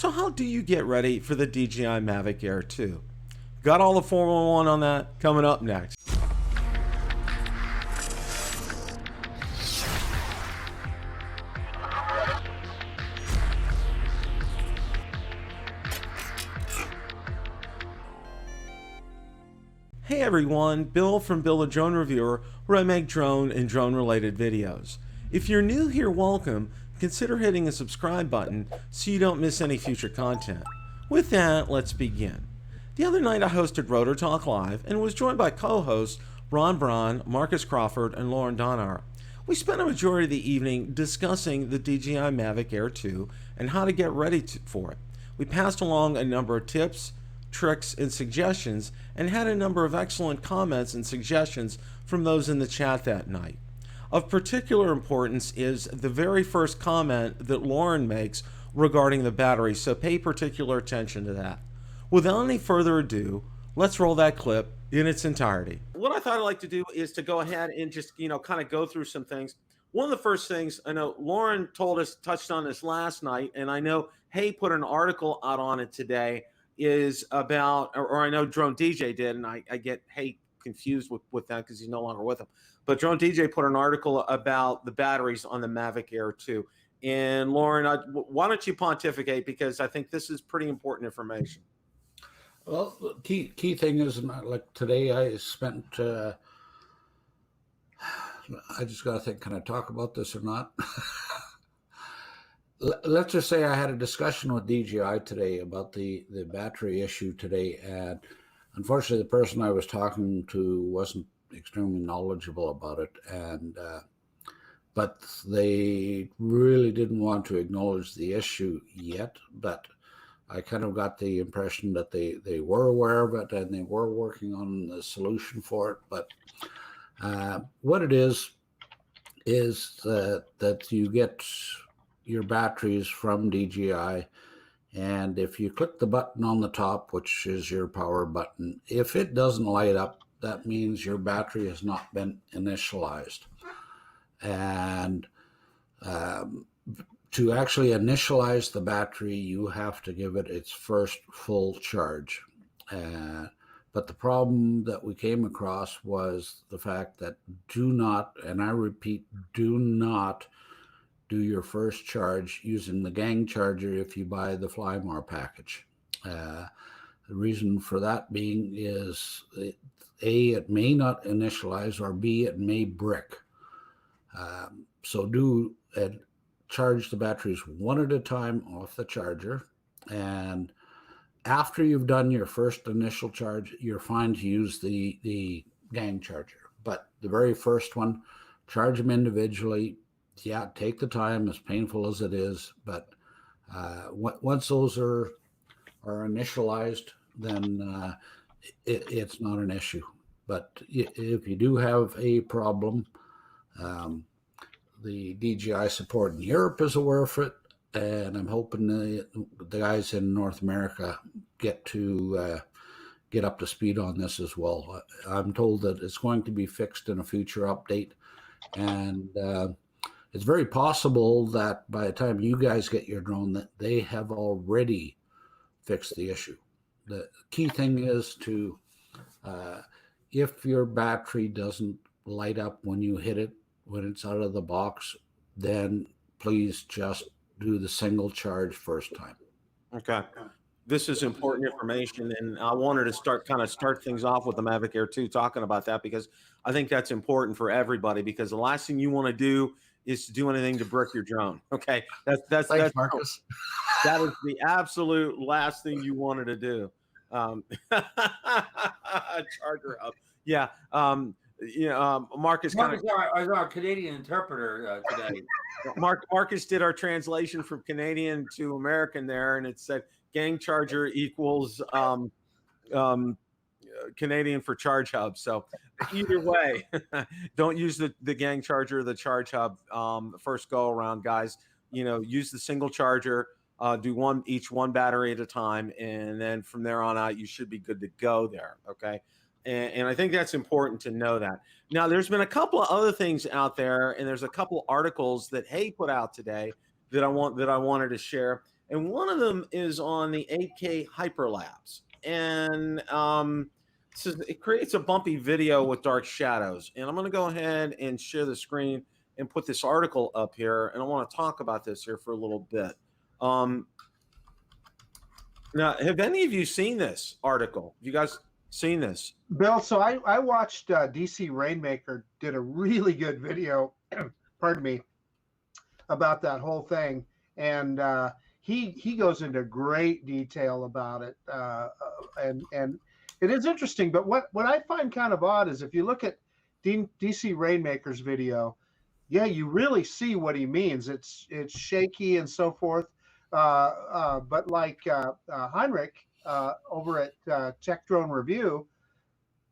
So how do you get ready for the DJI Mavic Air 2? Got all the 411 on that coming up next. Hey everyone, Bill from Bill the Drone Reviewer, where I make drone and drone related videos. If you're new here, welcome. Consider hitting the subscribe button so you don't miss any future content. With that, let's begin. The other night I hosted Rotor Talk Live and was joined by co-hosts Ron Braun, Marcus Crawford, and Lauren Donar. We spent a majority of the evening discussing the DJI Mavic Air 2 and how to get ready for it. We passed along a number of tips, tricks, and suggestions, and had a number of excellent comments and suggestions from those in the chat that night. Of particular importance is the very first comment that Lauren makes regarding the battery, so pay particular attention to that. Without any further ado, let's roll that clip in its entirety. What I thought I'd like to do is to go ahead and just, kind of go through some things. One of the first things, I know Lauren touched on this last night, and I know Hey put an article out on it today, is about, or I know Drone DJ did, and I get Hey confused with that because he's no longer with him. But Drone DJ put an article about the batteries on the Mavic Air 2. And Lauren, why don't you pontificate, because I think this is pretty important information. Well, the key thing is, like today I spent, I just got to think, can I talk about this or not? Let's just say I had a discussion with DJI today about the battery issue today, and unfortunately the person I was talking to wasn't extremely knowledgeable about it, and but they really didn't want to acknowledge the issue yet, but I kind of got the impression that they were aware of it and they were working on the solution for it. But what it is that you get your batteries from DJI, and if you click the button on the top, which is your power button, if it doesn't light up, that means your battery has not been initialized. And to actually initialize the battery, you have to give it its first full charge. But the problem that we came across was the fact that do not, and I repeat, do not do your first charge using the gang charger if you buy the Flymore package. The reason for that being is A, it may not initialize, or B, it may brick. So do charge the batteries one at a time off the charger, and after you've done your first initial charge, you're fine to use the gang charger. But the very first one, charge them individually. Yeah, take the time, as painful as it is, but once those are initialized, then it's not an issue. But if you do have a problem, the DJI Support in Europe is aware of it, and I'm hoping the guys in North America get up to speed on this as well. I'm told that it's going to be fixed in a future update, and it's very possible that by the time you guys get your drone, that they have already fixed the issue. The key thing is to, if your battery doesn't light up when you hit it, when it's out of the box, then please just do the single charge first time. Okay. This is important information, and I wanted to start things off with the Mavic Air 2, talking about that, because I think that's important for everybody, because the last thing you want to do is to do anything to brick your drone. Okay. That's Marcus. That is the absolute last thing you wanted to do. Charger up. Yeah. Marcus I was our Canadian interpreter today. Marcus did our translation from Canadian to American there, and it said gang charger equals Canadian for charge hub. So either way, don't use the gang charger or the charge hub the first go around, guys. Use the single charger. Do each one battery at a time, and then from there on out, you should be good to go there. Okay. And I think that's important to know that. Now, there's been a couple of other things out there, and there's a couple articles that Hey put out today that I wanted to share. and one of them is on the 8K Hyperlapse, and so it creates a bumpy video with dark shadows. And I'm going to go ahead and share the screen and put this article up here, and I want to talk about this here for a little bit. Now, have any of you seen this article? Have you guys seen this? Bill, so I watched DC Rainmaker did a really good video, pardon me, about that whole thing. And he goes into great detail about it. And it is interesting. But what I find kind of odd is if you look at DC Rainmaker's video, yeah, you really see what he means. It's shaky and so forth. But like Heinrich over at Tech Drone Review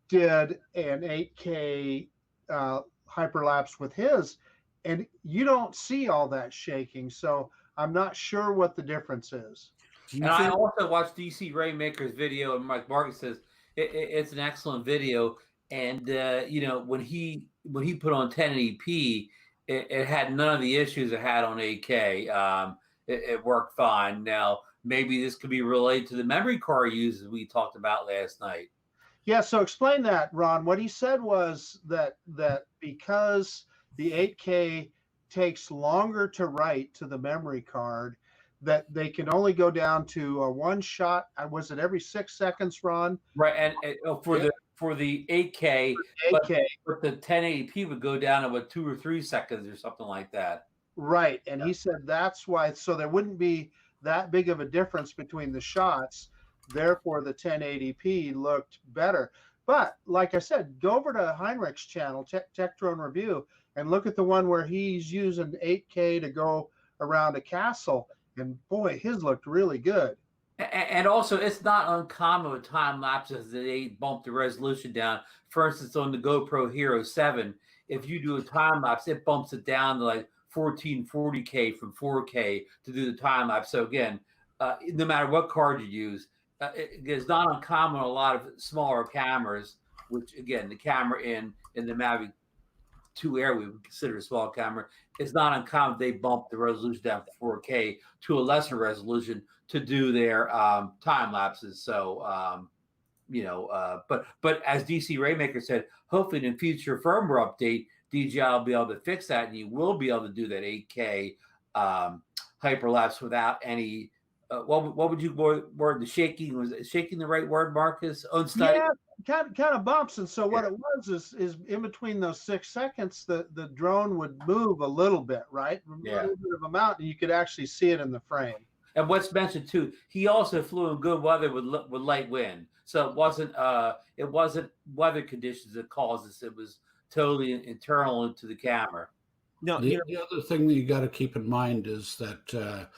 did an 8K hyperlapse with his, and you don't see all that shaking. So I'm not sure what the difference is. And I also watched DC Rainmaker's video, and Mike Marcus says it's an excellent video. And you know, when he put on 1080p, it had none of the issues it had on 8K. It worked fine. Now, maybe this could be related to the memory card uses we talked about last night. Yeah, so explain that, Ron. What he said was that because the 8K takes longer to write to the memory card, that they can only go down to a one shot. Was it every 6 seconds, Ron? Right, and for the 8K, but the 1080p would go down to what, 2 or 3 seconds or something like that. Right, and he said that's why. So there wouldn't be that big of a difference between the shots. Therefore, the 1080p looked better. But like I said, go over to Heinrich's channel, Tech Drone Review, and look at the one where he's using 8K to go around a castle. And boy, his looked really good. And also, it's not uncommon with time lapses that they bump the resolution down. For instance, on the GoPro Hero 7, if you do a time lapse, it bumps it down to like 1440K from 4K to do the time lapse. So again, no matter what card you use, it's not uncommon. A lot of smaller cameras, which again, the camera in the Mavic 2 Air we would consider a small camera, it's not uncommon they bump the resolution down to 4K to a lesser resolution to do their time lapses. So you know, but as DC Rainmaker said, hopefully in a future firmware update, DJI will be able to fix that, and you will be able to do that 8K hyperlapse without any. What would you word the shaking? Was it shaking the right word, Marcus? Yeah, kind of bumps. And so what it was is in between those 6 seconds, the drone would move a little bit, right? Yeah. A little bit of amount, and you could actually see it in the frame. And what's mentioned too, he also flew in good weather with light wind, so it wasn't weather conditions that caused this. It was totally internal into the camera. No, the other thing that you got to keep in mind is that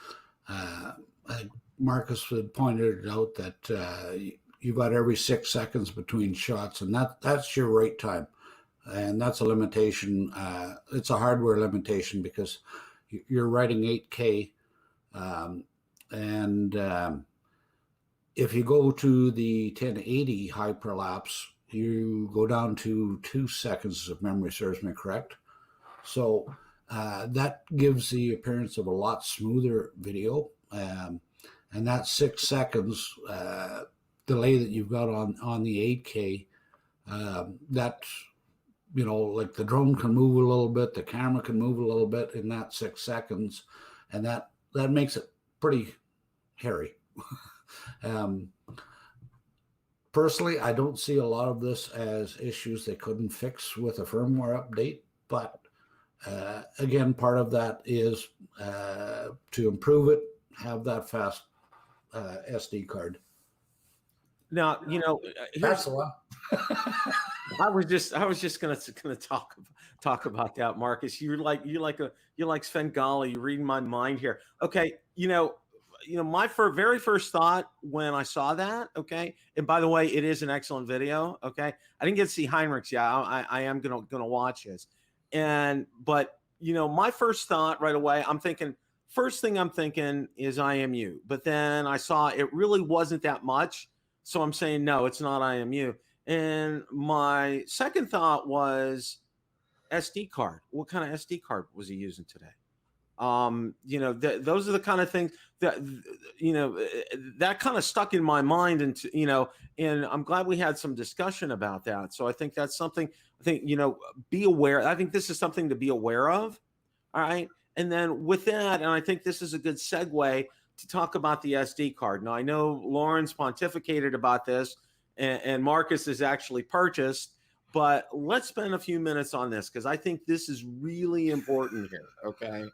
Marcus had pointed out that you got every 6 seconds between shots, and that's your wait time, and that's a limitation. It's a hardware limitation because you're writing 8K, and if you go to the 1080 hyperlapse, you go down to 2 seconds, if memory serves me correct. So that gives the appearance of a lot smoother video, and that 6 seconds delay that you've got on the 8K, that, you know, like the drone can move a little bit, the camera can move a little bit in that 6 seconds, and that makes it pretty hairy. Personally, I don't see a lot of this as issues they couldn't fix with a firmware update, but again, part of that is to improve it, have that fast SD card. Now, you know, That's a lot. I was just gonna talk about that, Marcus. You're like Svengali. You're reading my mind here. Okay, you know, my very first thought when I saw that. Okay, and by the way, it is an excellent video. Okay, I didn't get to see Heinrich's yet. I am gonna watch his, but you know, my first thought right away, first thing I'm thinking is IMU, but then I saw it really wasn't that much. So I'm saying, no, it's not IMU. And my second thought was SD card. What kind of SD card was he using today? Those are the kind of things that, that kind of stuck in my mind, and and I'm glad we had some discussion about that. So I think that's something, I think, be aware. I think this is something to be aware of. All right. And then with that, and I think this is a good segue to talk about the SD card. Now, I know Lauren's pontificated about this, and Marcus has actually purchased, but let's spend a few minutes on this, because I think this is really important here. Okay.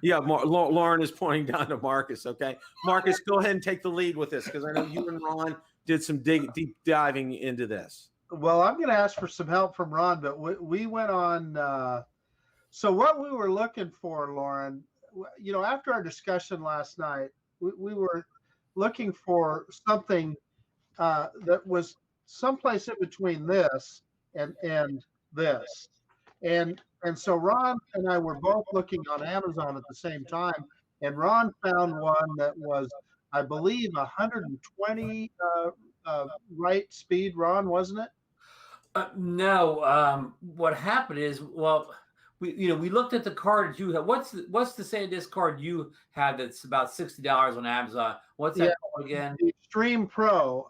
Yeah, Lauren is pointing down to Marcus. Okay, Marcus, go ahead and take the lead with this, because I know you and Ron did some deep diving into this. Well, I'm going to ask for some help from Ron, but we went on. So what we were looking for, Lauren, after our discussion last night, we were looking for something that was someplace in between this and this. And so Ron and I were both looking on Amazon at the same time, and Ron found one that was, I believe, 120 right speed. Ron, wasn't it? No. What happened is, well, we looked at the card that you have. What's the Sandisk card you have that's about $60 on Amazon? What's that called again? The Extreme Pro.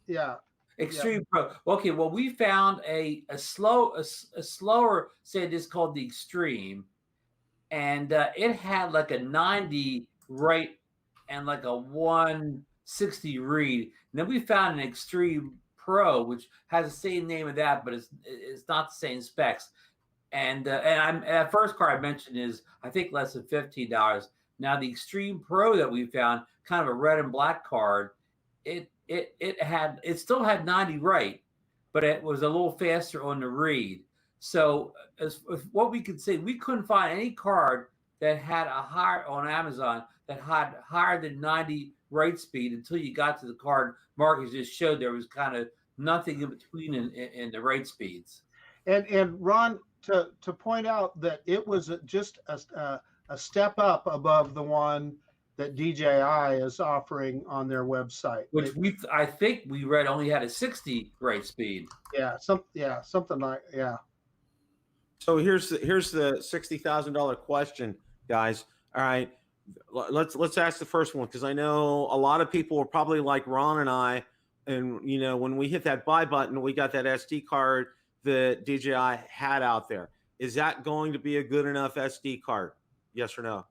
Yeah. Extreme Pro. Okay, well, we found a slower Sandisk called the Extreme, and it had like a 90 right and like a 160 read. And then we found an Extreme Pro, which has the same name of that, but it's not the same specs. And that first card I mentioned is, I think, less than $15. Now the Extreme Pro that we found, kind of a red and black card, it still had 90 right, but it was a little faster on the read. So as what we could say, we couldn't find any card that had a higher on Amazon that had higher than 90 right speed until you got to the card Marcus just showed. There was kind of nothing in between in the right speeds. And Ron, to point out that it was just a step up above the one that DJI is offering on their website, which I think we read only had a 60 right speed. Something like. So here's the $60,000 question, guys. All right, let's ask the first one, because I know a lot of people were probably like Ron and I, and when we hit that buy button, we got that SD card that DJI had out there. Is that going to be a good enough SD card? Yes or no?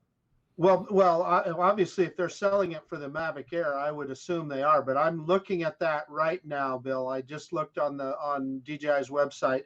Well, obviously, if they're selling it for the Mavic Air, I would assume they are. But I'm looking at that right now, Bill. I just looked on DJI's website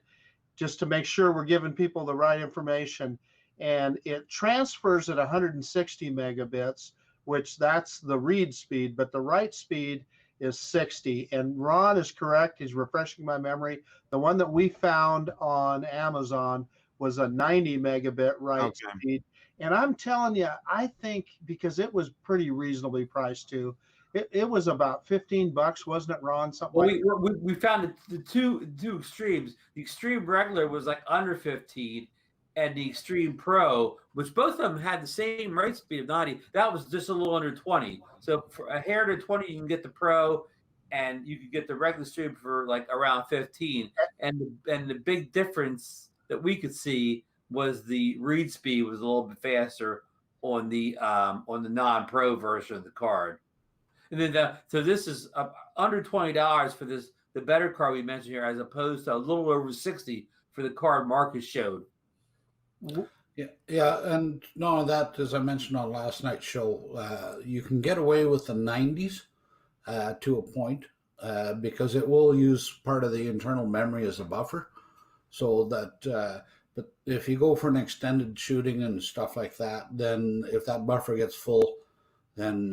just to make sure we're giving people the right information, and it transfers at 160 megabits, which that's the read speed, but the write speed is 60. And Ron is correct. He's refreshing my memory. The one that we found on Amazon was a 90 megabit write speed. And I'm telling you, I think, because it was pretty reasonably priced too, it was about $15, wasn't it, Ron? Something. Well, we found the two extremes. The Extreme regular was like under 15, and the Extreme Pro, which both of them had the same write speed of 90, that was just a little under 20. So for a hair to 20, you can get the Pro, and you could get the regular Extreme for like around 15. And the big difference that we could see was the read speed was a little bit faster on the non-Pro version of the card. And then so this is under $20 for the better card we mentioned here, as opposed to a little over 60 for the card Marcus showed. Yeah, and no, that, as I mentioned on last night's show, you can get away with the 90s to a point, because it will use part of the internal memory as a buffer, so that. But if you go for an extended shooting and stuff like that, then if that buffer gets full, then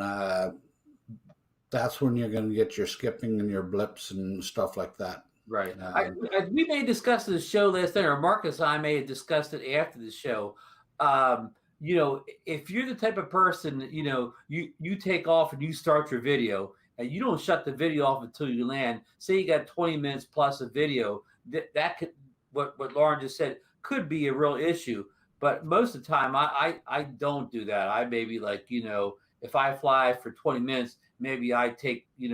that's when you're going to get your skipping and your blips and stuff like that. Right. We may discuss the show last night, or Marcus and I may have discussed it after the show. If you're the type of person, you take off and you start your video, and you don't shut the video off until you land. Say you got 20 minutes plus of video, that could, what Lauren just said, could be a real issue. But most of the time, I don't do that. I maybe, like, if I fly for 20 minutes, maybe I take 3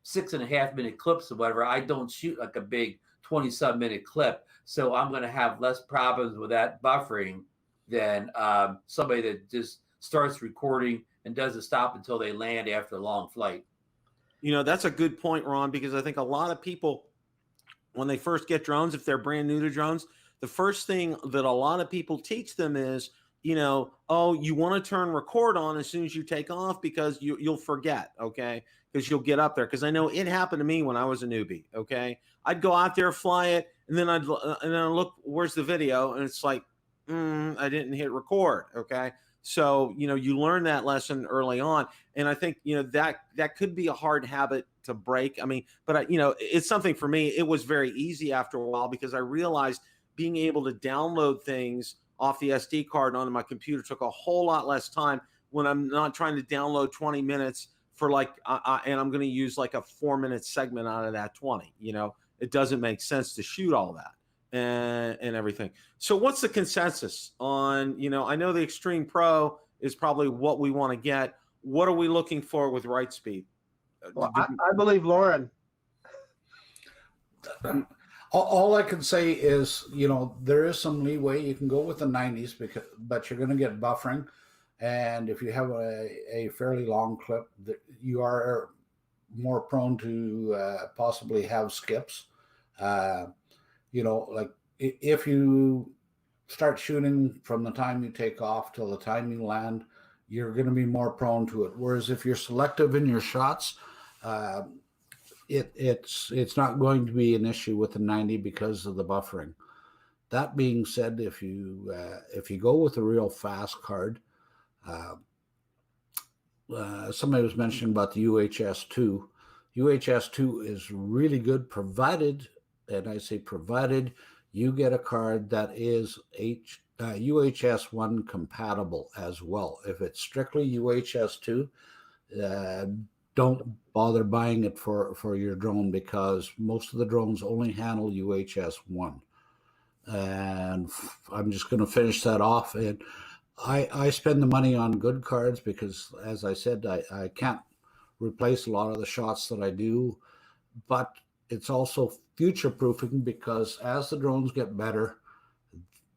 6.5-minute clips or whatever. I don't shoot like a big 20-some minute clip. So I'm going to have less problems with that buffering than somebody that just starts recording and doesn't stop until they land after a long flight. You know, that's a good point, Ron, because I think a lot of people, when they first get drones, if they're brand new to drones, the first thing that a lot of people teach them is, you know, oh, you want to turn record on as soon as you take off because you'll forget, okay? Because you'll get up there. Because I know it happened to me when I was a newbie, okay? I'd go out there, fly it, and then I'd look, where's the video? And it's like, I didn't hit record, okay? So, you know, you learn that lesson early on. And I think, you know, that could be a hard habit to break. I mean, but, you know, it's something for me. It was very easy after a while because I realized being able to download things off the SD card onto my computer took a whole lot less time when I'm not trying to download 20 minutes for like, and I'm going to use like a 4-minute segment out of that 20, you know, it doesn't make sense to shoot all that and everything. So what's the consensus on, you know, I know the Extreme Pro is probably what we want to get. What are we looking for with write speed? Well, I believe Lauren. All I can say is, you know, there is some leeway. You can go with the 90s, but you're going to get buffering. And if you have a fairly long clip, you are more prone to possibly have skips. You know, like if you start shooting from the time you take off till the time you land, you're going to be more prone to it. Whereas if you're selective in your shots, it's not going to be an issue with the 90 because of the buffering. That being said, if you go with a real fast card, somebody was mentioning about the UHS-II. UHS-II is really good, provided, and I say provided, you get a card that is UHS-I compatible as well. If it's strictly UHS-II, don't bother buying it for your drone because most of the drones only handle UHS-I. And I'm just going to finish that off. And I spend the money on good cards because, as I said, I can't replace a lot of the shots that I do, but it's also future proofing because as the drones get better,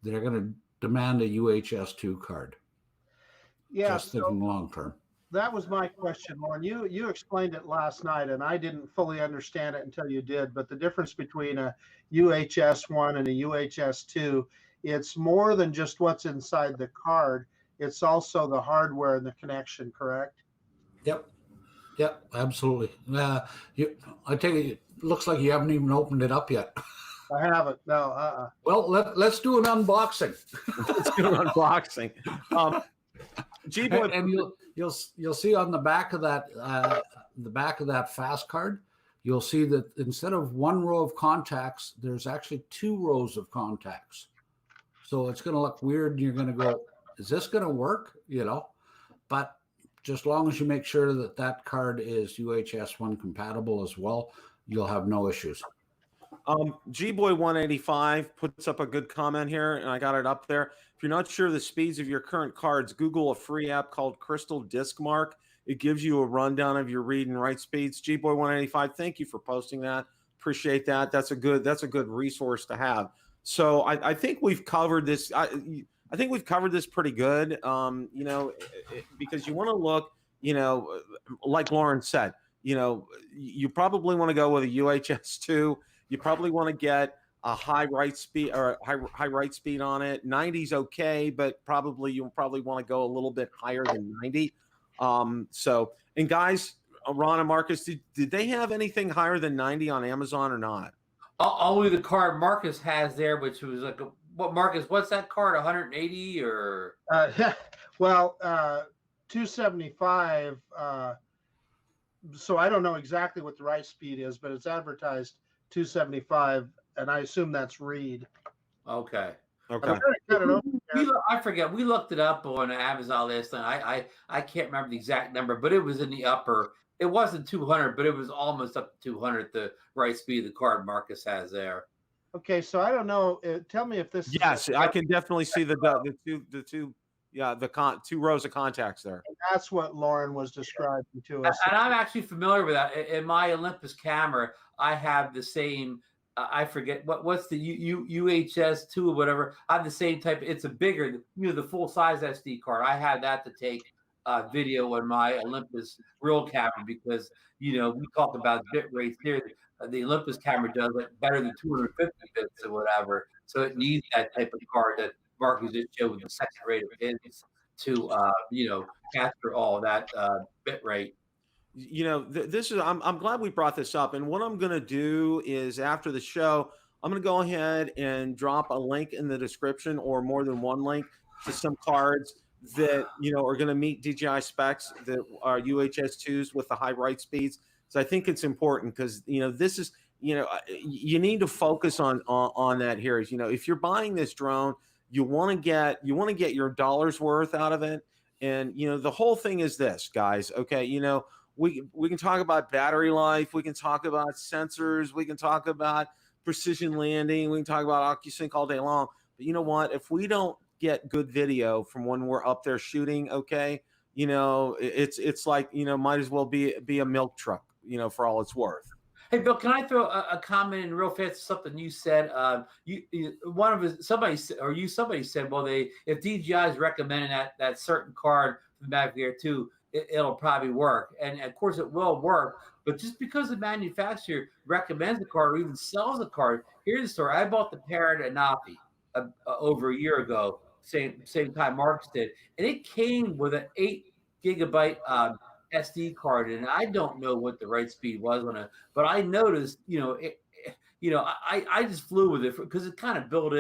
they're going to demand a UHS-II card. Yeah, just thinking long term. That was my question, Lauren. You explained it last night, and I didn't fully understand it until you did. But the difference between a UHS-I and a UHS-II, it's more than just what's inside the card. It's also the hardware and the connection, correct? Yep, absolutely. I take it looks like you haven't even opened it up yet. I haven't. No. Well, let's do an unboxing. Let's do an unboxing. G-Boy, and you'll see on the back of that fast card, you'll see that instead of one row of contacts, there's actually 2 rows of contacts. So it's going to look weird, and you're going to go, "Is this going to work?" You know, but just as long as you make sure that that card is UHS-I compatible as well, you'll have no issues. G-Boy 185 puts up a good comment here, and I got it up there. If you're not sure of the speeds of your current cards, Google a free app called Crystal Disk Mark. It gives you a rundown of your read and write speeds. G-Boy 185, thank you for posting that. Appreciate that. That's a good resource to have. So I think we've covered this. I think we've covered this pretty good. You know, because you want to look, you know, like Lauren said, you know, you probably want to go with a UHS-II. You probably want to get a high write speed or high write speed on it. 90's okay, but you'll probably want to go a little bit higher than 90. So, and guys, Ron and Marcus, did they have anything higher than 90 on Amazon or not? Only the card Marcus has there, which was like, what Marcus? What's that card? 180 or? Well, 275. So I don't know exactly what the write speed is, but it's advertised 275, and I assume that's read. Okay. I forget. We looked it up on Amazon last night. I can't remember the exact number, but it was in the upper. It wasn't 200, but it was almost up to 200. The write speed of the card Marcus has there. Okay, so I don't know. Tell me if this. Yes, I can definitely see the two. Yeah, the 2 rows of contacts there. And that's what Lauren was describing to us. And I'm actually familiar with that. In my Olympus camera, I have the same I forget what's the UHS-II or whatever. I have the same type. It's a bigger, the full size SD card. I had that to take video on my Olympus real camera because we talk about bit rates here. The Olympus camera does it better than 250 bits or whatever. So it needs that type of card that Marcus just showed with the second rate of pins to capture all that bit rate. This is I'm glad we brought this up, and what I'm going to do is after the show I'm going to go ahead and drop a link in the description, or more than one link, to some cards that are going to meet DJI specs, that are UHS-IIs with the high write speeds. So I think it's important because this is you need to focus on that here. Is if you're buying this drone, you want to get your dollar's worth out of it. And the whole thing is this, guys. Okay, we can talk about battery life, we can talk about sensors, we can talk about precision landing, we can talk about OcuSync all day long. But you know what? If we don't get good video from when we're up there shooting, okay, it's like might as well be a milk truck, for all it's worth. Hey, Bill, can I throw a comment in real fast? Something you said. Somebody said, well, if DJI is recommending that certain card for the Mavic Air 2, it'll probably work. And of course, it will work. But just because the manufacturer recommends the card or even sells the card, here's the story. I bought the Parrot at Nafi over a year ago, same time Marcus did, and it came with an 8 gigabyte SD card, and I don't know what the write speed was on it, but I noticed, I just flew with it because it kind of built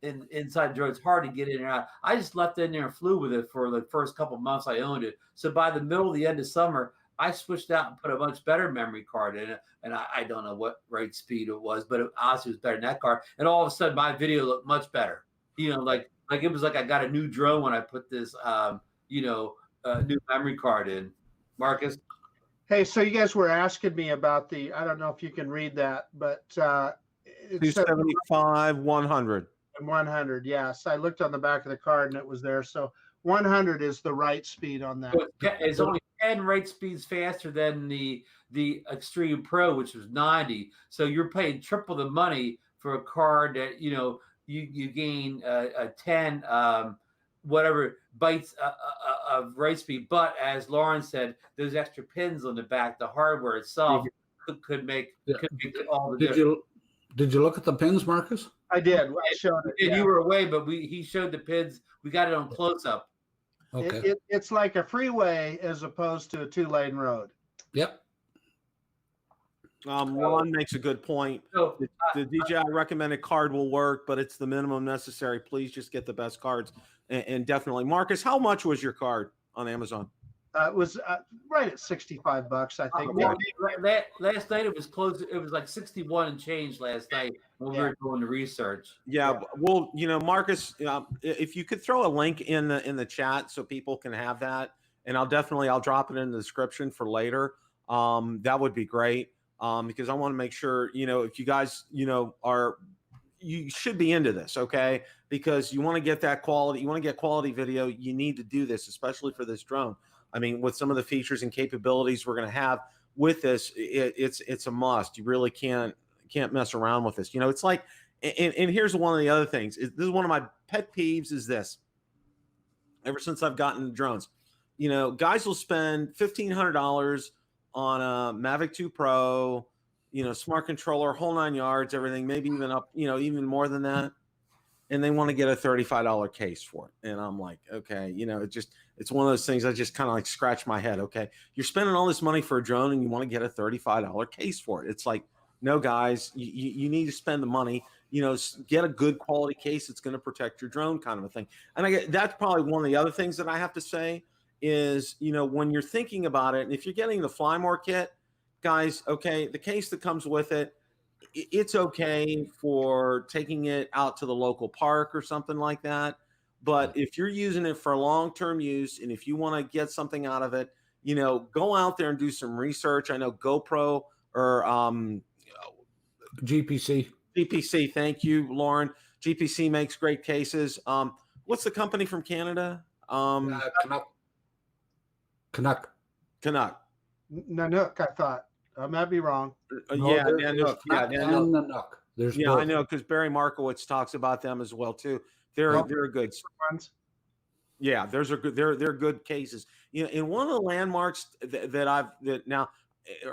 inside the drone. It's hard to get in and out. I just left it in there and flew with it for the first couple of months I owned it. So by the middle of the end of summer, I switched out and put a much better memory card in it, and I don't know what write speed it was, but it honestly was better than that card. And all of a sudden, my video looked much better. Like it was like I got a new drone when I put this, new memory card in. Marcus? Hey, so you guys were asking me about I don't know if you can read that, but it's 275, 100. 100, yes. I looked on the back of the card and it was there. So 100 is the write speed on that. It's only 10 write speeds faster than the Extreme Pro, which was 90. So you're paying triple the money for a card that, you gain a 10 whatever bytes of write speed, but as Lauren said, those extra pins on the back, the hardware itself could make all the difference. Did you look at the pins, Marcus? I did. I showed it. Yeah. You were away, but he showed the pins. We got it on close up. Okay. It's like a freeway as opposed to a 2-lane road. Yep. Ron makes a good point. So, the DJI recommended card will work, but it's the minimum necessary. Please just get the best cards. And definitely, Marcus, how much was your card on Amazon? It was right at $65, I think. Last night it was close. It was like 61 and change last night when we were doing the research. Yeah. Well, Marcus, if you could throw a link in the chat so people can have that, and I'll drop it in the description for later. That would be great. Because I want to make sure, if you guys, you should be into this, okay? Because you want to get that quality, you want to get quality video, you need to do this, especially for this drone. I mean, with some of the features and capabilities we're going to have with this, it's a must. You really can't mess around with this. It's like, and here's one of the other things. This is one of my pet peeves is this. Ever since I've gotten drones, guys will spend $1,500 on a Mavic 2 Pro, smart controller, whole 9 yards, everything, maybe even up, even more than that. And they want to get a $35 case for it. And I'm like, okay, it's one of those things I just kind of like scratch my head. Okay. You're spending all this money for a drone and you want to get a $35 case for it. It's like, no, guys, you need to spend the money, get a good quality case that's going to protect your drone, kind of a thing. And that's probably one of the other things that I have to say is, when you're thinking about it, and if you're getting the Fly More kit, guys, okay, the case that comes with it, it's okay for taking it out to the local park or something like that. But if you're using it for long-term use, and if you want to get something out of it, go out there and do some research. I know GoPro or GPC. Thank you, Lauren. GPC makes great cases. What's the company from Canada? Canuck. Nanook, I thought. I might be wrong. Nanook. There's Yeah, I both. know, because Barry Markowitz talks about them as well too. They're good. Ones. Yeah, those are good. They're good cases. You know, and one of the landmarks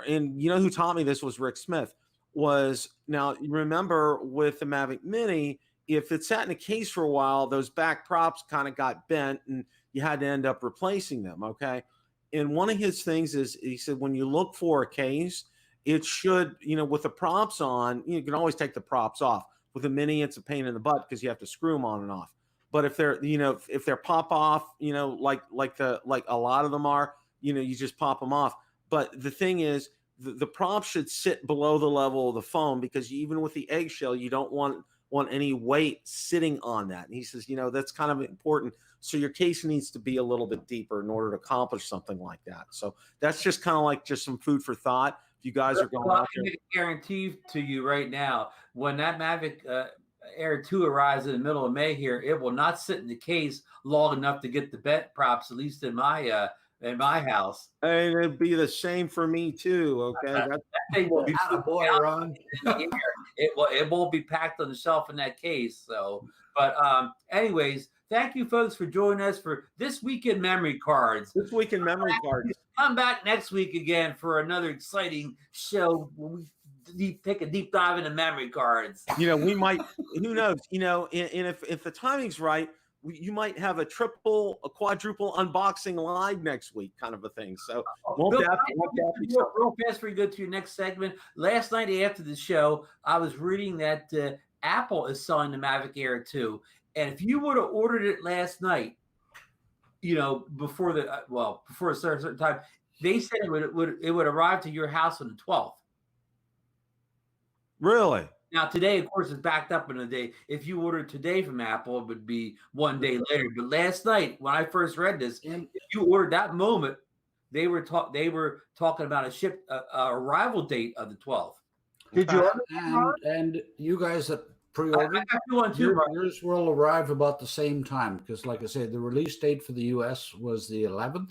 and you know who taught me this was Rick Smith. Was now you remember with the Mavic Mini, if it sat in a case for a while, those back props kind of got bent, and you had to end up replacing them. Okay, and one of his things is he said when you look for a case, it should, you know, with the props on, you can always take the props off. With a Mini, it's a pain in the butt because you have to screw them on and off. But if they're, you know, if they're pop off, you know, like a lot of them are, you know, you just pop them off. But the thing is, the prop should sit below the level of the foam, because even with the eggshell, you don't want any weight sitting on that. And he says, you know, that's kind of important. So your case needs to be a little bit deeper in order to accomplish something like that. So that's just kind of like just some food for thought. If you guys are going out there, I can guarantee to you right now, when that Mavic Air 2 arrives in the middle of May here, it will not sit in the case long enough to get the bed props, at least in my house. and it'd be the same for me too. Okay, That thing will be Boy, Ron. it won't be packed on the shelf in that case. So, but anyways, thank you folks for joining us for this week in memory cards. This week in memory cards. Come back next week again for another exciting show where we take a deep dive into memory cards. You know, we might. Who knows? You know, and if the timing's right, you might have a quadruple unboxing live next week, kind of a thing. So, real fast before you go to your next segment. Last night after the show, I was reading that Apple is selling the Mavic Air 2, and if you would have ordered it last night, you know, before a certain time, they said it would arrive to your house on the 12th. Really? Now today, of course, it's backed up in a day. If you ordered today from Apple, it would be one day later. But last night, when I first read this, if you ordered that moment, they were talking about a arrival date of the 12th. Did you order? And you guys that pre-ordered, I got one too. yours will arrive about the same time, because, like I said, the release date for the U.S. was the 11th.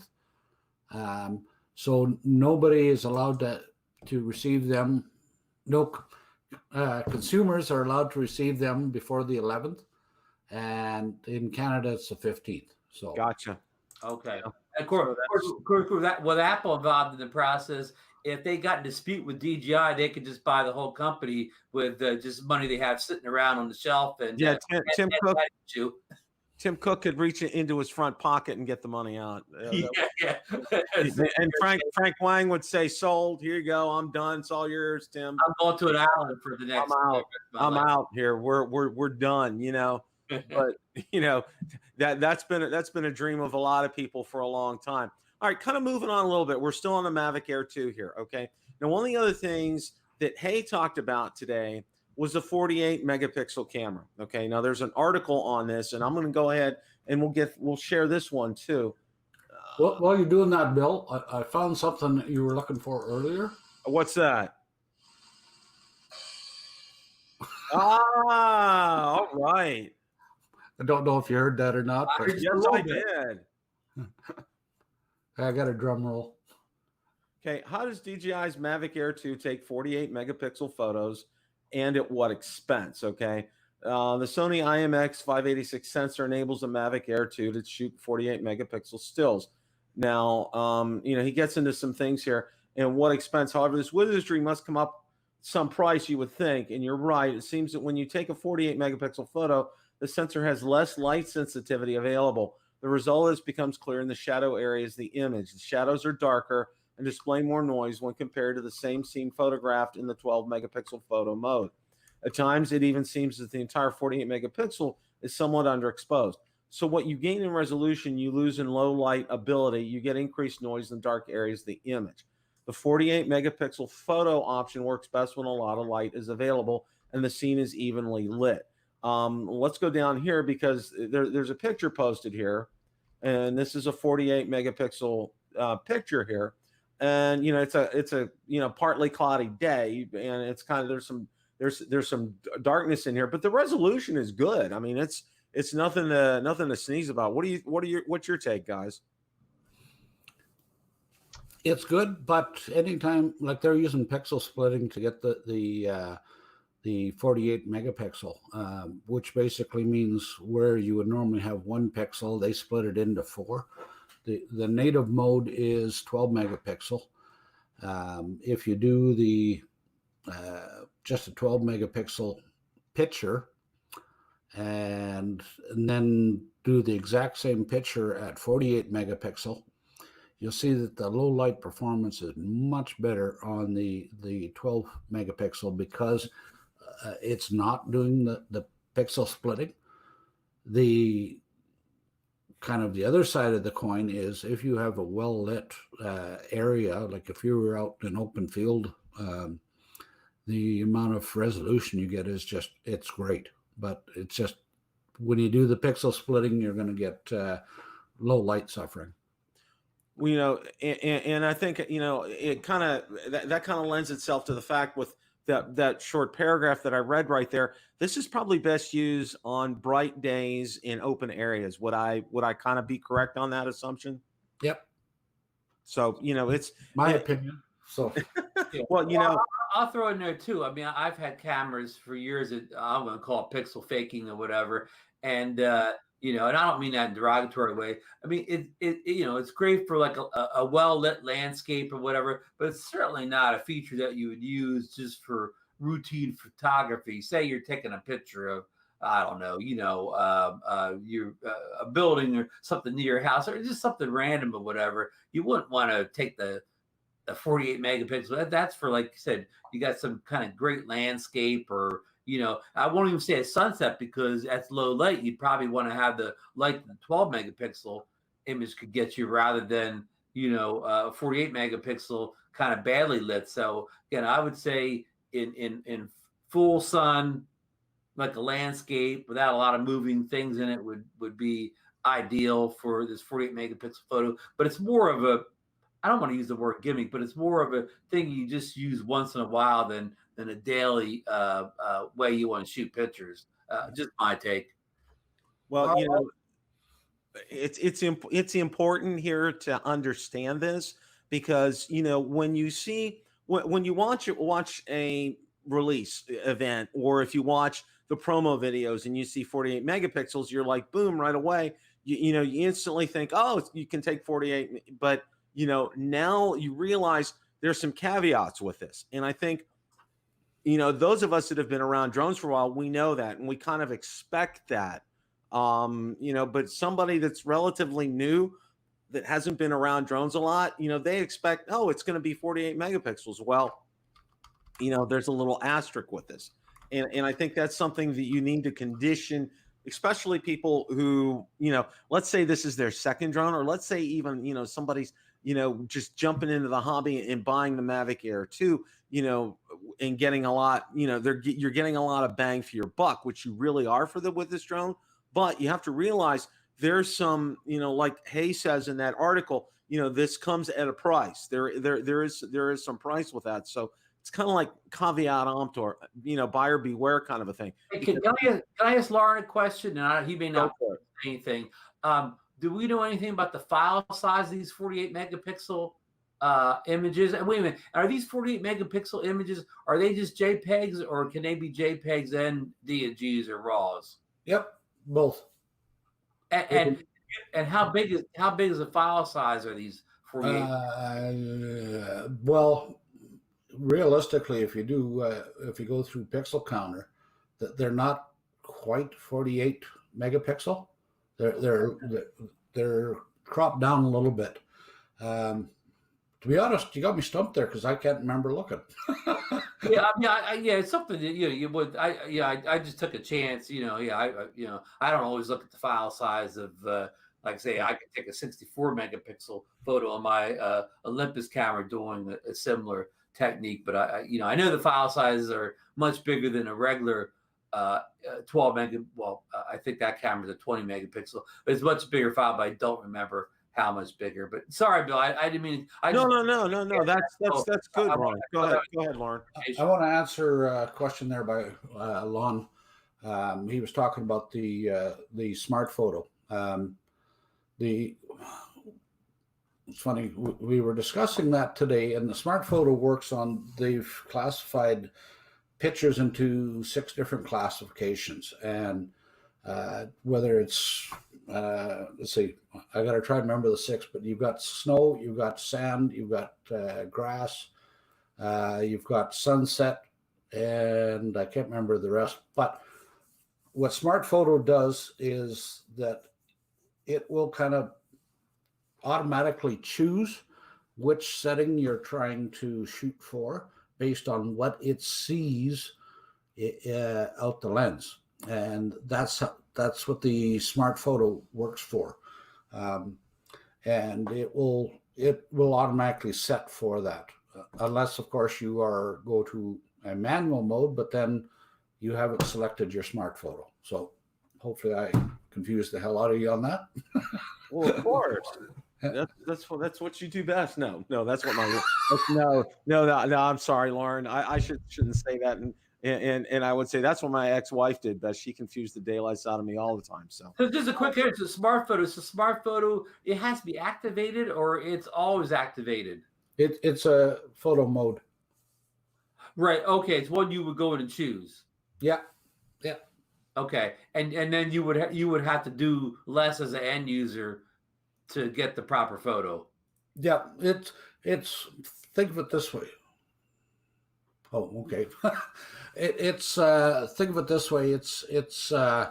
So nobody is allowed to receive them. No. Consumers are allowed to receive them before the 11th, and in Canada it's the 15th. So gotcha. Okay. Of course, that with Apple involved in the process, if they got in dispute with DJI, they could just buy the whole company with just money they have sitting around on the shelf. And Tim Cook could reach into his front pocket and get the money out. Yeah. And Frank Wang would say, "Sold. Here you go. I'm done. It's all yours, Tim. I'm going to an island for the next. I'm out here. We're done. You know." But you know that's been a dream of a lot of people for a long time. All right, kind of moving on a little bit. We're still on the Mavic Air 2 here. Okay. Now, one of the other things that Hay talked about today was the 48 megapixel camera. Okay, now there's an article on this, and I'm going to go ahead and we'll share this one too. Well, while you're doing that, Bill, I found something that you were looking for earlier. What's that? All right. I don't know if you heard that or not, but Yes, I did. I got a drum roll. Okay, how does DJI's Mavic Air 2 take 48 megapixel photos, and at what expense? Okay, the Sony IMX586 sensor enables the Mavic Air 2 to shoot 48 megapixel stills. Now, you know, he gets into some things here, and what expense. However, this wizardry must come up some price, you would think, and you're right. It seems that when you take a 48 megapixel photo, the sensor has less light sensitivity available. The result becomes clear in the shadow areas of the image. The shadows are darker and display more noise when compared to the same scene photographed in the 12 megapixel photo mode. At times, it even seems that the entire 48 megapixel is somewhat underexposed. So what you gain in resolution, you lose in low light ability. You get increased noise in dark areas of the image. The 48 megapixel photo option works best when a lot of light is available and the scene is evenly lit. Let's go down here because there's a picture posted here, and this is a 48 megapixel picture here, and you know it's a you know partly cloudy day, and it's kind of there's some darkness in here, but the resolution is good. I mean it's nothing to sneeze about. What's your take, guys? It's good, but anytime like they're using pixel splitting to get the the 48 megapixel, which basically means where you would normally have 1 pixel, they split it into 4. The native mode is 12 megapixel. If you do the just a 12 megapixel picture and then do the exact same picture at 48 megapixel, you'll see that the low light performance is much better on the 12 megapixel because it's not doing the pixel splitting. The kind of the other side of the coin is if you have a well-lit area, like if you were out in open field, the amount of resolution you get is just, it's great. But it's just, when you do the pixel splitting, you're going to get low light suffering. Well, you know, and I think, you know, it kind of, that kind of lends itself to the fact with that short paragraph that I read right there. This is probably best used on bright days in open areas. Would I kind of be correct on that assumption? Yep. So, you know, it's my opinion. So, well, you know, I'll throw in there too. I mean, I've had cameras for years that I'm going to call it pixel faking or whatever. And, you know, and I don't mean that in a derogatory way. I mean, it you know, it's great for like a well-lit landscape or whatever, but it's certainly not a feature that you would use just for routine photography. Say you're taking a picture of, I don't know, you know, a building or something near your house or just something random or whatever. You wouldn't want to take the 48 megapixel. That's for, like you said, you got some kind of great landscape or, you know, I won't even say a sunset because that's low light. You'd probably want to have the light the 12 megapixel image could get you rather than, you know, 48 megapixel kind of badly lit. So again, I would say in full sun, like a landscape without a lot of moving things in it would be ideal for this 48 megapixel photo. But it's more of a, I don't want to use the word gimmick, but it's more of a thing you just use once in a while than a daily way you want to shoot pictures. Just my take. well, you know, it's important here to understand this because, you know, when you see when you watch a release event or if you watch the promo videos and you see 48 megapixels, you're like, boom, right away. You know, you instantly think, oh, you can take 48, but you know, now you realize there's some caveats with this. And I think, you know, those of us that have been around drones for a while, we know that and we kind of expect that. You know, but somebody that's relatively new that hasn't been around drones a lot, you know, they expect, oh, it's going to be 48 megapixels. Well, you know, there's a little asterisk with this. And I think that's something that you need to condition, especially people who, you know, let's say this is their second drone, or let's say even, you know, somebody's, you know, just jumping into the hobby and buying the Mavic Air 2, you know, and getting a lot, you know, you're getting a lot of bang for your buck, which you really are with this drone. But you have to realize there's some, you know, like Hay says in that article, you know, this comes at a price. There is some price with that. So it's kind of like caveat emptor, you know, buyer beware kind of a thing. Hey, can I ask Lauren a question? And he may not say anything. Do we know anything about the file size of these 48 megapixel images? And wait a minute, are these 48 megapixel images, are they just JPEGs or can they be JPEGs and DNGs or RAWs? Yep, both. And how big is the file size of these 48? Well, realistically, if you go through Pixel Counter, they're not quite 48 megapixel. They're cropped down a little bit. To be honest, you got me stumped there because I can't remember looking. Yeah, it's something that you would. I just took a chance. I don't always look at the file size of. Like I say, I could take a 64 megapixel photo on my Olympus camera doing a similar technique, but I know the file sizes are much bigger than a regular 12 mega. Well, I think that camera's a 20 megapixel, but it's much bigger file. But I don't remember how much bigger. But sorry, Bill, I didn't mean. No. That's good, Lauren. Go ahead, Lauren. I want to answer a question there by Lon. He was talking about the smart photo. It's funny, we were discussing that today, and the smart photo works on, they've classified pictures into 6 different classifications, and whether it's let's see, I got to try to remember the 6, but you've got snow, you've got sand, you've got grass, you've got sunset, and I can't remember the rest. But what Smart Photo does is that it will kind of automatically choose which setting you're trying to shoot for based on what it sees out the lens, and that's what the Smart Photo works for, and it will automatically set for that, unless of course you go to a manual mode, but then you haven't selected your Smart Photo. So hopefully I confused the hell out of you on that. Well, of course. That's what you do best. No, that's what my no. I'm sorry, Lauren. I shouldn't say that. And I would say that's what my ex-wife did best. She confused the daylights out of me all the time. So just a quick answer: Smart Photo. So Smart Photo, it has to be activated, or it's always activated. It's a photo mode. Right. Okay. It's one you would go in and choose. Yeah. Okay. And then you would have to do less as an end user to get the proper photo. Yeah. It's think of it this way. Oh, okay. It's think of it this way. It's kind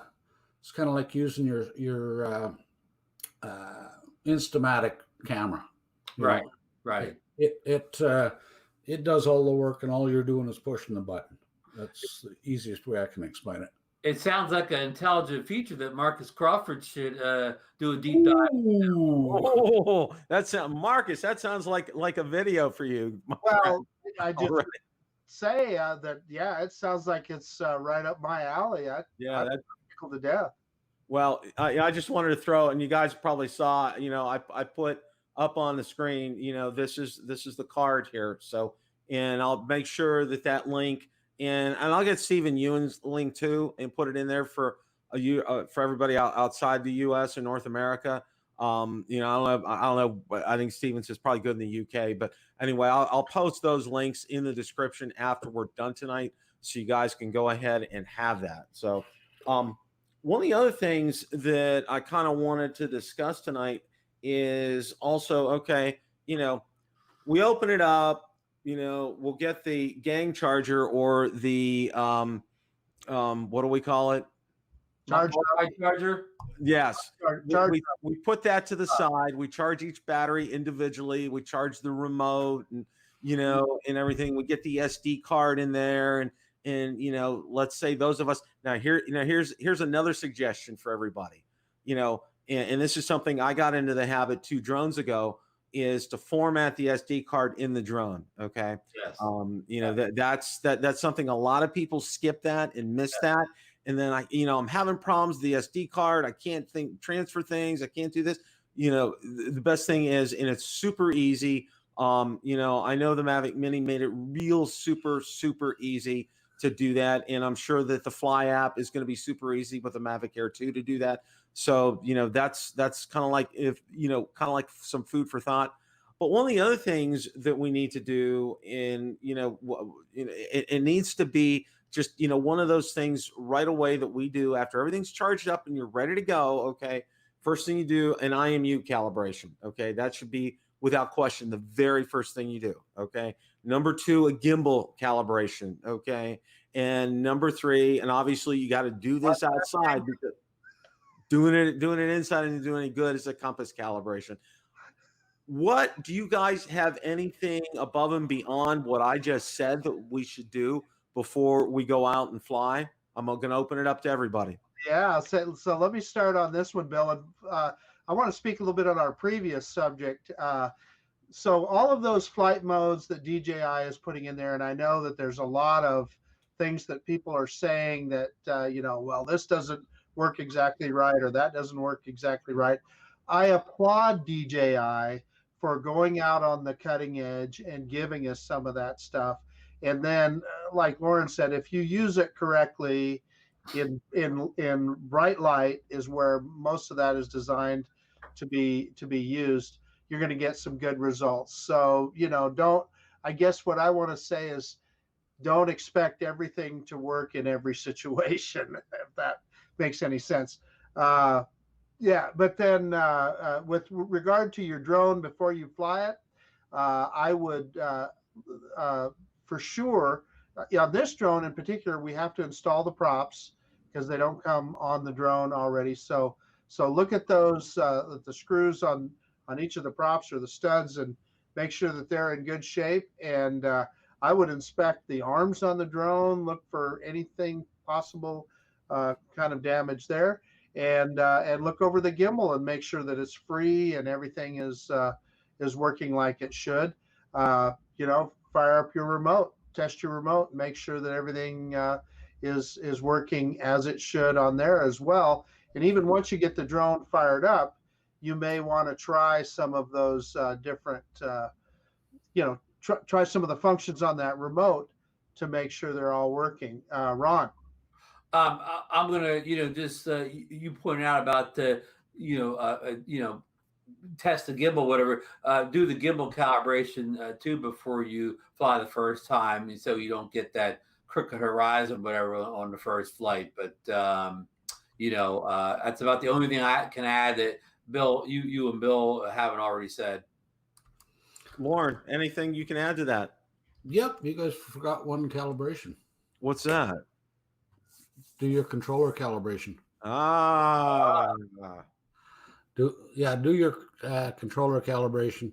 of like using your Instamatic camera. Right. Right. It does all the work, and all you're doing is pushing the button. That's the easiest way I can explain it. It sounds like an intelligent feature that Marcus Crawford should do a deep dive. Oh, Marcus. That sounds like a video for you. Well, I just say that. Yeah, it sounds like it's right up my alley. That's tickled to death. Well, I just wanted to throw, and you guys probably saw. I put up on the screen. This is the card here. So, and I'll make sure that link. And I'll get Stephen Ewan's link too, and put it in there for everybody outside the U.S. and North America. I don't know. I think Stevens is probably good in the UK, but anyway, I'll post those links in the description after we're done tonight, so you guys can go ahead and have that. So, one of the other things that I kind of wanted to discuss tonight is also, okay, we open it up. We'll get the gang charger or the what do we call it? Charger. Yes. We put that to the side. We charge each battery individually. We charge the remote and and everything. We get the SD card in there, and let's say those of us here's another suggestion for everybody. And this is something I got into the habit 2 drones ago, is to format the SD card in the drone. Okay. Yes. That's something a lot of people skip that and miss that. And then I'm having problems with the SD card. I can't transfer things. I can't do this. The best thing is, and it's super easy. I know the Mavic Mini made it real super, super easy to do that. And I'm sure that the Fly app is going to be super easy with the Mavic Air 2 to do that. So, that's kind of like some food for thought. But one of the other things that we need to do it needs to be just, one of those things right away that we do after everything's charged up and you're ready to go. Okay. First thing you do, an IMU calibration. Okay. That should be without question the very first thing you do. Okay. Number 2, a gimbal calibration. Okay. And number 3, and obviously you got to do this outside, because doing it inside and doing any good is a compass calibration. What do you guys have anything above and beyond what I just said that we should do before we go out and fly? I'm going to open it up to everybody. Yeah. So let me start on this one, Bill. And I want to speak a little bit on our previous subject. So all of those flight modes that DJI is putting in there, and I know that there's a lot of things that people are saying that, well, this doesn't work exactly right, or that doesn't work exactly right. I applaud DJI for going out on the cutting edge and giving us some of that stuff. And then, like Lauren said, if you use it correctly in bright light is where most of that is designed to be used, you're going to get some good results. So, I guess what I want to say is, don't expect everything to work in every situation, if that makes any sense. Yeah, but then with regard to your drone before you fly it, I would for sure, this drone in particular, we have to install the props because they don't come on the drone already. So look at those, the screws on each of the props or the studs, and make sure that they're in good shape. And I would inspect the arms on the drone, look for anything possible kind of damage there, and look over the gimbal and make sure that it's free and everything is working like it should. Fire up your remote, test your remote, make sure that everything is working as it should on there as well. And even once you get the drone fired up, you may want to try some of those different, try some of the functions on that remote to make sure they're all working. Ron. I'm gonna, just you pointed out about the, test the gimbal, whatever. Do the gimbal calibration too before you fly the first time, so you don't get that crooked horizon, whatever, on the first flight. But that's about the only thing I can add that Bill, you and Bill haven't already said. Lauren, anything you can add to that? Yep, you guys forgot one calibration. What's that? Do your controller calibration. Do your controller calibration.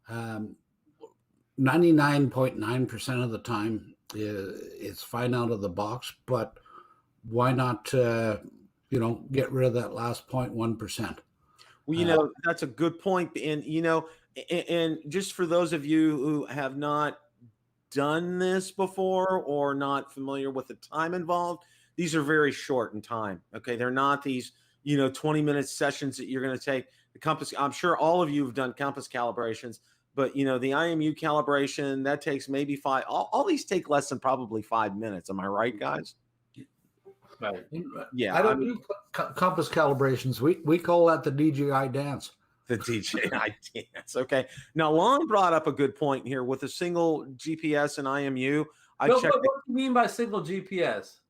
99.9% of the time it's fine out of the box, but why not get rid of that last 0.1%? Well, that's a good point. And and just for those of you who have not done this before or not familiar with the time involved, these are very short in time. Okay, they're not these 20-minute sessions that you're going to take. The compass, I'm sure all of you have done compass calibrations, but the IMU calibration, that takes maybe 5. All these take less than probably 5 minutes. Am I right, guys? Right. Yeah. I don't do compass calibrations. We call that the DJI dance. The DJI dance. Okay. Now, Lon brought up a good point here with a single GPS and IMU. What do you mean by single GPS?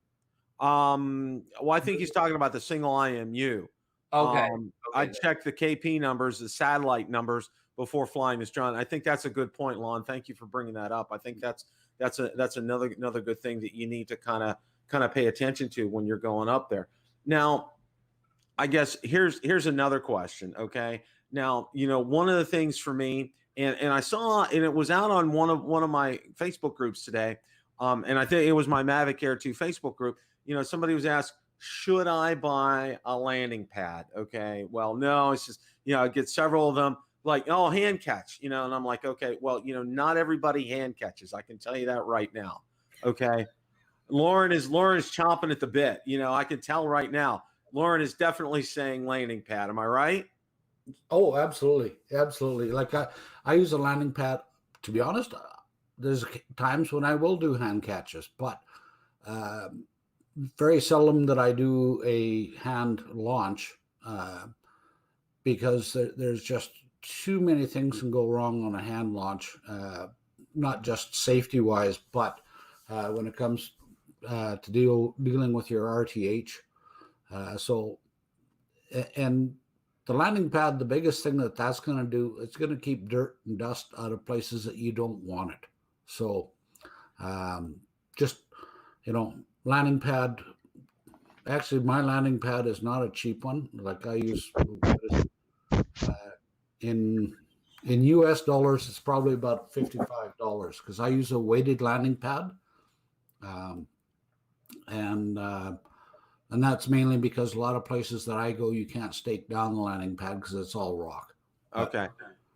Well, I think he's talking about the single IMU. Okay. I checked the KP numbers, the satellite numbers before flying this drone. I think that's a good point, Lon. Thank you for bringing that up. I think that's another good thing that you need to kind of pay attention to when you're going up there. Now, I guess here's another question. Okay. Now, one of the things for me, and I saw, and it was out on one of my Facebook groups today, and I think it was my Mavic Air 2 Facebook group. Somebody was asked, should I buy a landing pad? Okay. Well, no, it's just, I get several of them like, oh, hand catch, and I'm like, okay, well, not everybody hand catches. I can tell you that right now. Okay. Lauren is chomping at the bit. I can tell right now. Lauren is definitely saying landing pad. Am I right? Oh, absolutely. Absolutely. Like I use a landing pad, to be honest. There's times when I will do hand catches, but very seldom that I do a hand launch because there's just too many things can go wrong on a hand launch, not just safety wise, but when it comes to dealing with your RTH. And the landing pad, the biggest thing that's going to do, it's going to keep dirt and dust out of places that you don't want it. So just, landing pad, actually my landing pad is not a cheap one. Like I use, in US dollars, it's probably about $55 because I use a weighted landing pad. And that's mainly because a lot of places that I go, you can't stake down the landing pad because it's all rock. Okay.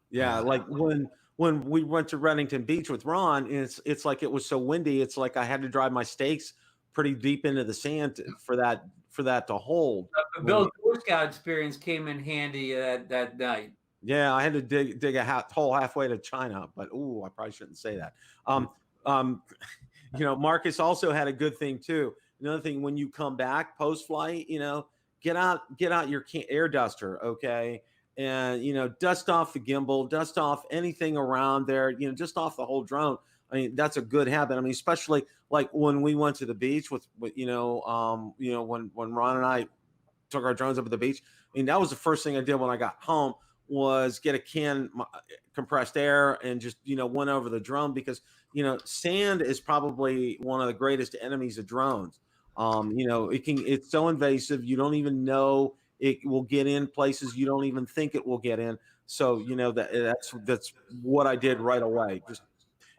Yeah. Like when we went to Reddington Beach with Ron, it's like it was so windy. It's like I had to drive my stakes pretty deep into the sand for that to hold. Bill's Boy Scout experience came in handy that night. Yeah, I had to dig a hole halfway to China, but I probably shouldn't say that. Marcus also had a good thing too. Another thing, when you come back post flight, get out your air duster, okay, and, dust off the gimbal, dust off anything around there, just off the whole drone. I mean, that's a good habit. I mean, especially like when we went to the beach with when Ron and I took our drones up at the beach. I mean, that was the first thing I did when I got home, was get a can compressed air and just, went over the drone, because, sand is probably one of the greatest enemies of drones. It's so invasive. You don't even know it will get in places you don't even think it will get in. So, that's what I did right away. Just,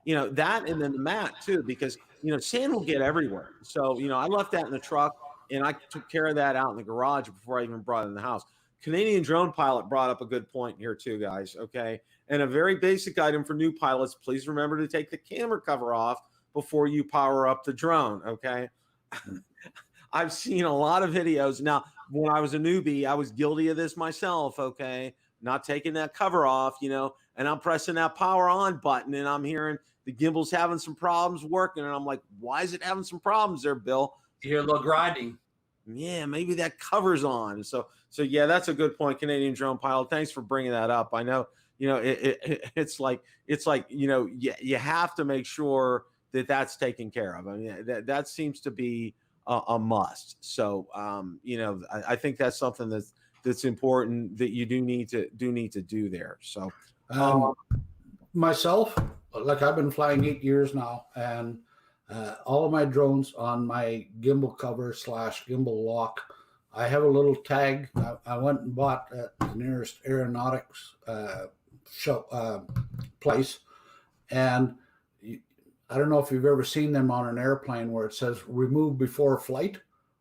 that, and then the mat too, because, sand will get everywhere. So, I left that in the truck, and I took care of that out in the garage before I even brought it in the house. Canadian Drone Pilot brought up a good point here too, guys. Okay. And a very basic item for new pilots, please remember to take the camera cover off before you power up the drone. Okay. I've seen a lot of videos. Now, when I was a newbie, I was guilty of this myself. Okay. Not taking that cover off, and I'm pressing that power on button, and I'm hearing the gimbal's having some problems working. And I'm like, why is it having some problems there, Bill? You hear a little grinding. Yeah, maybe that cover's on. So yeah, that's a good point, Canadian Drone Pilot. Thanks for bringing that up. I know, it's like you have to make sure that that's taken care of. I mean, that seems to be a must. So I think that's something that's important that you do need to do there. So myself, like, I've been flying 8 years now, and all of my drones on my gimbal cover / gimbal lock, I have a little tag. I went and bought at the nearest aeronautics place, and I don't know if you've ever seen them on an airplane where it says "remove before flight."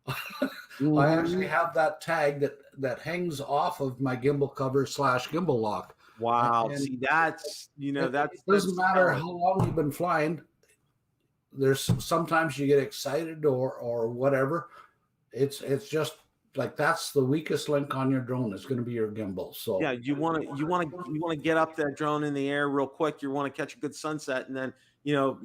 Mm-hmm. I actually have that tag that hangs off of my gimbal cover / gimbal lock. Wow! And see, that's it doesn't matter how long you've been flying. There's sometimes you get excited or whatever. It's just like, that's the weakest link on your drone is going to be your gimbal. So yeah, you want to get up that drone in the air real quick. You want to catch a good sunset, and then you're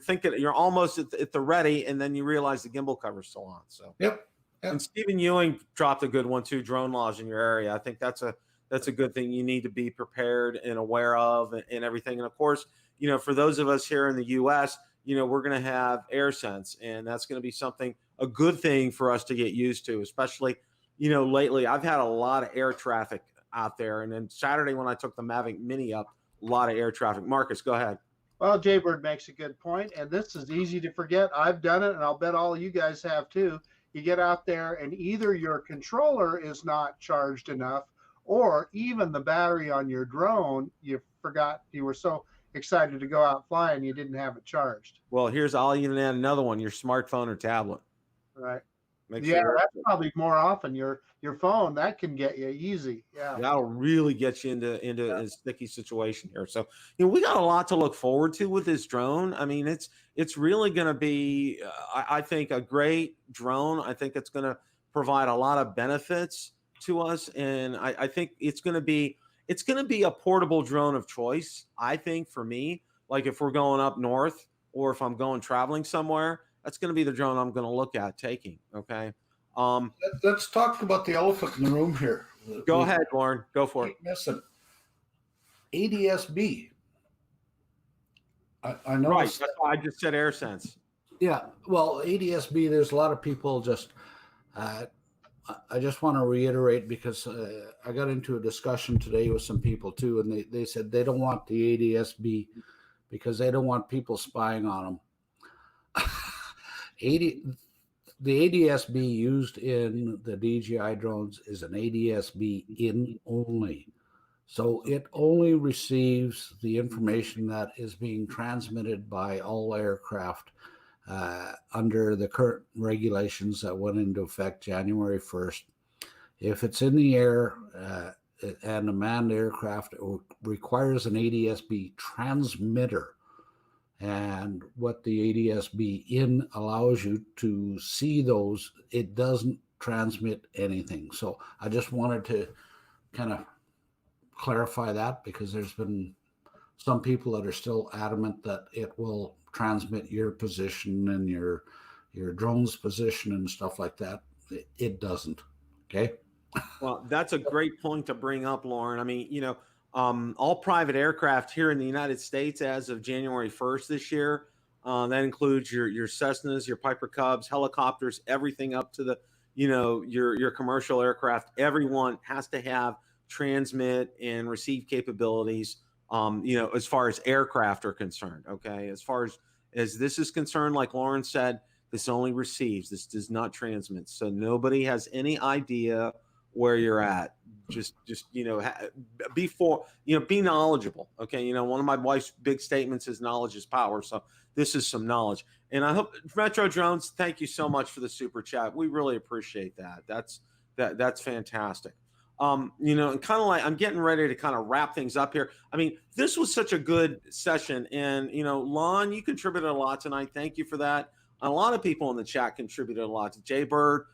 thinking you're almost at the ready, and then you realize the gimbal cover's still on. So yep. And Stephen Ewing dropped a good one too. Drone laws in your area. I think that's a good thing. You need to be prepared and aware of, and everything. And of course, for those of us here in the U.S., we're going to have AirSense, and that's going to be a good thing for us to get used to, especially, lately. I've had a lot of air traffic out there, and then Saturday when I took the Mavic Mini up, a lot of air traffic. Marcus, go ahead. Well, Jaybird makes a good point, and this is easy to forget. I've done it, and I'll bet all of you guys have too. You get out there, and either your controller is not charged enough, or even the battery on your drone, you forgot, you were so excited to go out flying, you didn't have it charged. Well, I'll even add another one: your smartphone or tablet. Right. Make yeah, sure that's probably more often your phone. That can get you easy. Yeah, that'll really get you into a sticky situation here. So we got a lot to look forward to with this drone. I mean, it's really going to be, I think, a great drone. I think it's going to provide a lot of benefits to us, and I think it's going to be a portable drone of choice. I think for me, like if we're going up north or if I'm going traveling somewhere, that's going to be the drone I'm going to look at taking. Okay. Let's talk about the elephant in the room here. Go ahead, Lauren. Go for it. Missing ADS-B. I know. Right. That's why I just said AirSense. Yeah. Well, ADS-B, there's a lot of people just, I just want to reiterate, because I got into a discussion today with some people too, and they said they don't want the ADS-B because they don't want people spying on them. The ADS-B used in the DJI drones is an ADS-B in only. So it only receives the information that is being transmitted by all aircraft under the current regulations that went into effect January 1st. If it's in the air and a manned aircraft, it requires an ADS-B transmitter. And what the ADS-B in allows you to see those, it doesn't transmit anything. So I just wanted to kind of clarify that, because there's been some people that are still adamant that it will transmit your position and your drone's position and stuff like that. It doesn't. Okay. Well, that's a great point to bring up, Lauren. I mean, all private aircraft here in the United States as of January 1st this year, that includes your Cessnas, your Piper Cubs, helicopters, everything up to the, your commercial aircraft. Everyone has to have transmit and receive capabilities, as far as aircraft are concerned. Okay. As far as this is concerned, like Lauren said, this only receives, this does not transmit. So nobody has any idea where you're at. Just be knowledgeable. Okay. One of my wife's big statements is knowledge is power. So this is some knowledge. And I hope Metro Drones, thank you so much for the super chat. We really appreciate that. That's fantastic. And kind of like, I'm getting ready to kind of wrap things up here. I mean, this was such a good session, and Lon, you contributed a lot tonight. Thank you for that. A lot of people in the chat contributed a lot. Jay Bird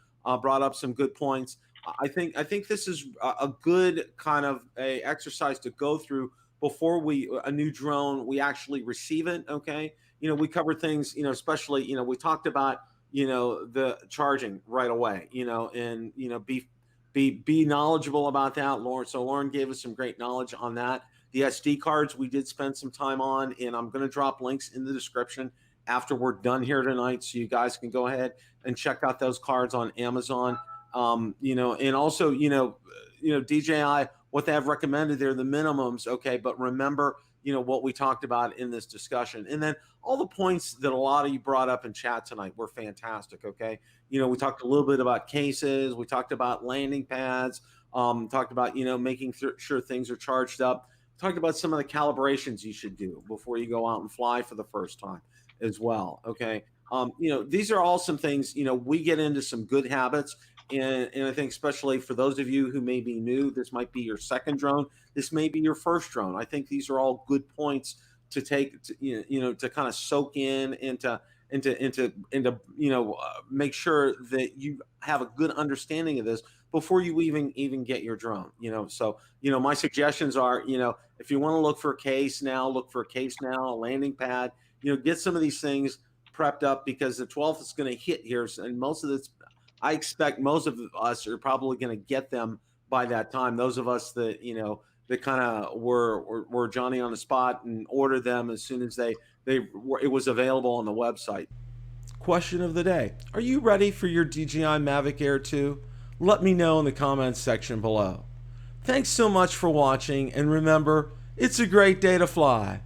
brought up some good points. I think this is a good kind of a exercise to go through before a new drone, we actually receive it. Okay. We covered things, especially, we talked about, the charging right away, and, be knowledgeable about that, Lauren. So Lauren gave us some great knowledge on that. The SD cards we did spend some time on, and I'm going to drop links in the description after we're done here tonight, so you guys can go ahead and check out those cards on Amazon. And also, DJI, what they have recommended, they're the minimums. Okay. But remember, what we talked about in this discussion, and then all the points that a lot of you brought up in chat tonight were fantastic. Okay. We talked a little bit about cases. We talked about landing pads, talked about, making sure things are charged up, talked about some of the calibrations you should do before you go out and fly for the first time as well. Okay. These are all some things, we get into some good habits. And I think especially for those of you who may be new, this might be your second drone. This may be your first drone. I think these are all good points to take, to kind of soak in and to make sure that you have a good understanding of this before you even get your drone. So my suggestions are, if you want to look for a case now, a landing pad. Get some of these things prepped up, because the 12th is going to hit here, and I expect most of us are probably going to get them by that time. Those of us that, that kind of were Johnny on the spot and ordered them as soon as it was available on the website. Question of the day. Are you ready for your DJI Mavic Air 2? Let me know in the comments section below. Thanks so much for watching, and remember, it's a great day to fly.